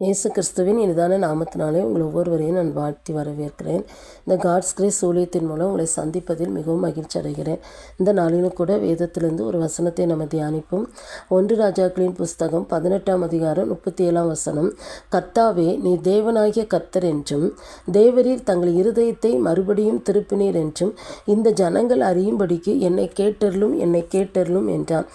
இயேசு கிறிஸ்துவின் இனிதான நாமத்தினாலே உங்கள் ஒவ்வொருவரையும் நான் வாழ்த்தி வரவேற்கிறேன். இந்த காட்ஸ் கிரேஸ் ஊழியத்தின் மூலம் உங்களை சந்திப்பதில் மிகவும் மகிழ்ச்சி அடைகிறேன். இந்த நாளிலும் கூட வேதத்திலிருந்து ஒரு வசனத்தை நம்ம தியானிப்போம். 1 ராஜாக்களின் புஸ்தகம் 18ஆம் அதிகாரம் 37ஆம் வசனம். கர்த்தாவே, நீ தேவனாகிய கர்த்தர் என்றும் தேவரீர் தங்கள் இருதயத்தை மறுபடியும் திருப்பினீர் என்றும் இந்த ஜனங்கள் அறியும்படிக்கு என்னை கேட்டருளும் என்றான்.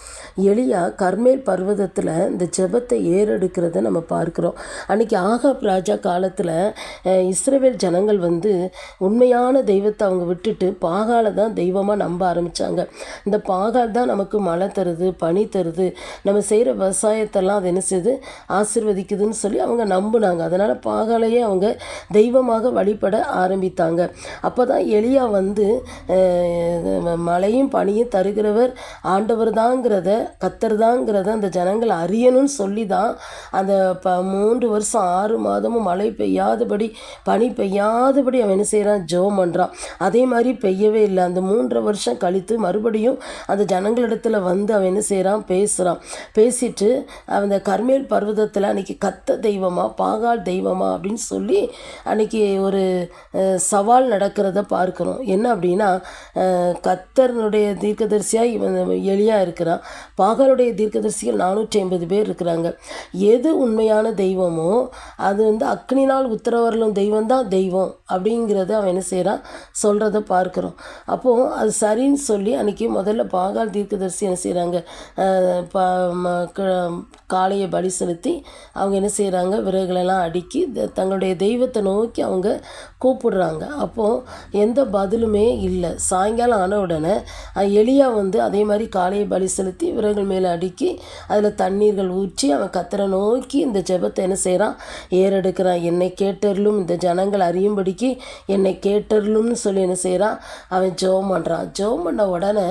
எலியா கர்மேல் பர்வதத்தில் இந்த ஜெபத்தை ஏறெடுக்கிறத நம்ம பார்க்கிறோம். அன்றைக்கி ஆகாப் ராஜா காலத்தில் இஸ்ரவேல் ஜனங்கள் உண்மையான தெய்வத்தை அவங்க விட்டுட்டு பாகாலை தான் தெய்வமாக நம்ப ஆரம்பித்தாங்க. இந்த பாகால் தான் நமக்கு மழை தருது, பனி தருது, நம்ம செய்கிற விவசாயத்தெல்லாம் அது என்ன செய்யுது, ஆசீர்வதிக்குதுன்னு சொல்லி அவங்க நம்பினாங்க. அதனால் பாகாலையே அவங்க தெய்வமாக வழிபட ஆரம்பித்தாங்க. அப்போ தான் எலியா மழையும் பனியும் தருகிறவர் ஆண்டவர் தாங்கிறத, கர்த்தர் தாங்கிறத அந்த ஜனங்கள் அறியணும்னு சொல்லி தான் அந்த 3 வருஷம் 6 மாதமும் மழை பெய்யாதபடி, பனி பெய்யாதபடி அவன் என்ன செய்கிறான், ஜெபம் பண்ணுறான். அதே மாதிரி பெய்யவே இல்லை. அந்த 3 வருஷம் கழித்து மறுபடியும் அந்த ஜனங்களிடத்தில் அவன் என்ன செய்கிறான், பேசிட்டு அந்த கர்மேல் பர்வதத்தில் அன்றைக்கி கத்த தெய்வமா பாகால் தெய்வமா அப்படின்னு சொல்லி அன்றைக்கி ஒரு சவால் நடக்கிறத பார்க்குறோம். என்ன அப்படின்னா, கர்த்தருடைய தீர்க்கதரிசியாக இவன் எலியா இருக்கிறான். பாகாலுடைய தீர்க்கதரிசிகள் 450 பேர் இருக்கிறாங்க. எது உண்மையான தெய்வமோ அது அக்னினால் உத்தரவரலும் தெய்வம் தான் தெய்வம் அப்படிங்கிறத அவன் என்ன செய்கிறான், சொல்கிறத பார்க்குறோம். அப்போது அது சரின்னு சொல்லி அன்றைக்கி முதல்ல பாகால் தீர்க்கதரிசி என்ன செய்கிறாங்க, காளையை பலி செலுத்தி அவங்க என்ன செய்கிறாங்க, விறகுகளெல்லாம் அடுக்கி தங்களுடைய தெய்வத்தை நோக்கி அவங்க கூப்பிடுறாங்க. அப்போது எந்த பதிலுமே இல்லை. சாயங்காலம் ஆன உடனே எலியா அதே மாதிரி காளையை பலி செலுத்தி விறகுகள் மேலே அடுக்கி அதில் தண்ணீர்கள் ஊற்றி அவன் கர்த்தரை நோக்கி இந்த ஜெபத்தை என்ன செய்கிறான், ஏறெடுக்கிறான். என்னை கேட்டருளும், இந்த ஜனங்கள் அறியும்படிக்கு என்னை கேட்டருளும்னு சொல்லி என்ன செய்கிறான், அவன் ஜெபம் பண்ணுறான். ஜெபம் பண்ண உடனே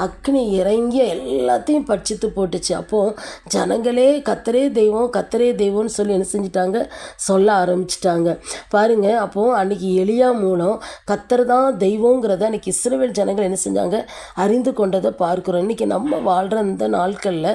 அக்னி இறங்கி எல்லாத்தையும் பட்சித்து போட்டுச்சு. அப்போது ஜனங்களே கர்த்தரே தெய்வம்னு சொல்லி என்ன செஞ்சிட்டாங்க, சொல்ல ஆரம்பிச்சிட்டாங்க பாருங்கள். அப்போது அன்றைக்கி எலியா மூலம் கர்த்தர் தான் தெய்வங்கிறத அன்றைக்கி இஸ்ரவேல் ஜனங்கள் என்ன செஞ்சாங்க, அறிந்து கொண்டதை பார்க்குறோம். இன்றைக்கி நம்ம வாழ்கிற இந்த நாட்களில்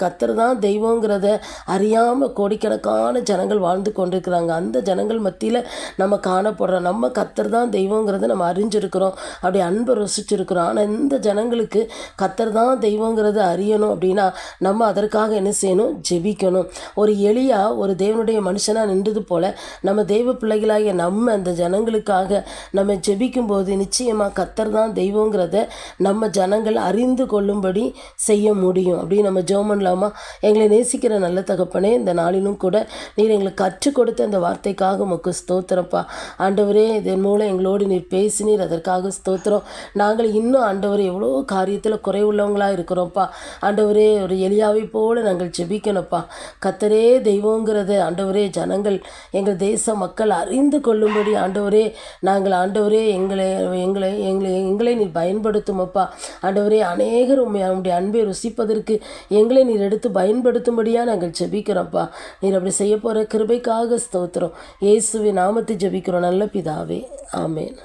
கர்த்தர் தான் தெய்வங்கிறத அறியாமல் கோடிக்கணக்கான ஜனங்கள் வாழ்ந்து கொண்டிருக்கிறாங்க. அந்த ஜனங்கள் மத்தியில் நம்ம காணப்படுறோம். நம்ம கர்த்தர் தான் தெய்வங்கிறத நம்ம அறிஞ்சிருக்கிறோம், அப்படி அன்பை ருசிச்சிருக்கிறோம். ஆனால் இந்த ஜனங்களுக்கு கர்த்தர் தான் தெய்வங்கிறத அறியணும் அப்படின்னா நம்ம அதற்காக என்ன செய்யணும், ஜெபிக்கணும். ஒரு எலியா ஒரு தேவனுடைய மனுஷனாக நின்றது போல் நம்ம தெய்வ பிள்ளைகளாகிய நம்ம அந்த ஜனங்களுக்காக நம்ம ஜெபிக்கும்போது நிச்சயமாக கர்த்தர் தான் தெய்வங்கிறத நம்ம ஜனங்கள் அறிந்து கொள்ளும்படி செய்ய முடியும். அப்படி நம்ம ஜெபம் பண்ணலாமா? எங்களை நேசிக்கிற நல்ல தகப்பனே, இந்த நாளிலும் கூட நீர் எங்களுக்கு கற்றுக் கொடுத்த இந்த வார்த்தைக்காக உமக்கு ஸ்தோத்திரப்பா. ஆண்டவரே, இதன் மூலம் எங்களோடு நீர் பேசினீர், அதற்காக ஸ்தோத்திரம். நாங்கள் இன்னும் ஆண்டவரே எவ்வளோ காரியத்தில் குறைவுள்ளவங்களாக இருக்கிறோம்ப்பா. ஆண்டவரே, ஒரு எலியாவை போல நாங்கள் ஜெபிக்கணும்ப்பா. கர்த்தரே தெய்வங்கிறத ஆண்டவரே ஜனங்கள், எங்கள் தேச மக்கள் அறிந்து கொள்ளும்படி ஆண்டவரே நாங்கள் ஆண்டவரே எங்களை நீர் பயன்படுத்துமப்பா. ஆண்டவரே, அநேகர் உம்முடைய அன்பை ருசிப்பதற்கு எங்களை நீர் எடுத்து பயன்படுத்தும்படியாக நாங்கள் ஜெபிக்கிறோம்ப்பா. நீர் அப்படி செய்ய போகிற கிருபைக்காக ஸ்தோத்திரம். இயேசுவின் நாமத்தை ஜெபிக்கிறோம் நல்ல பிதாவே, ஆமேன்.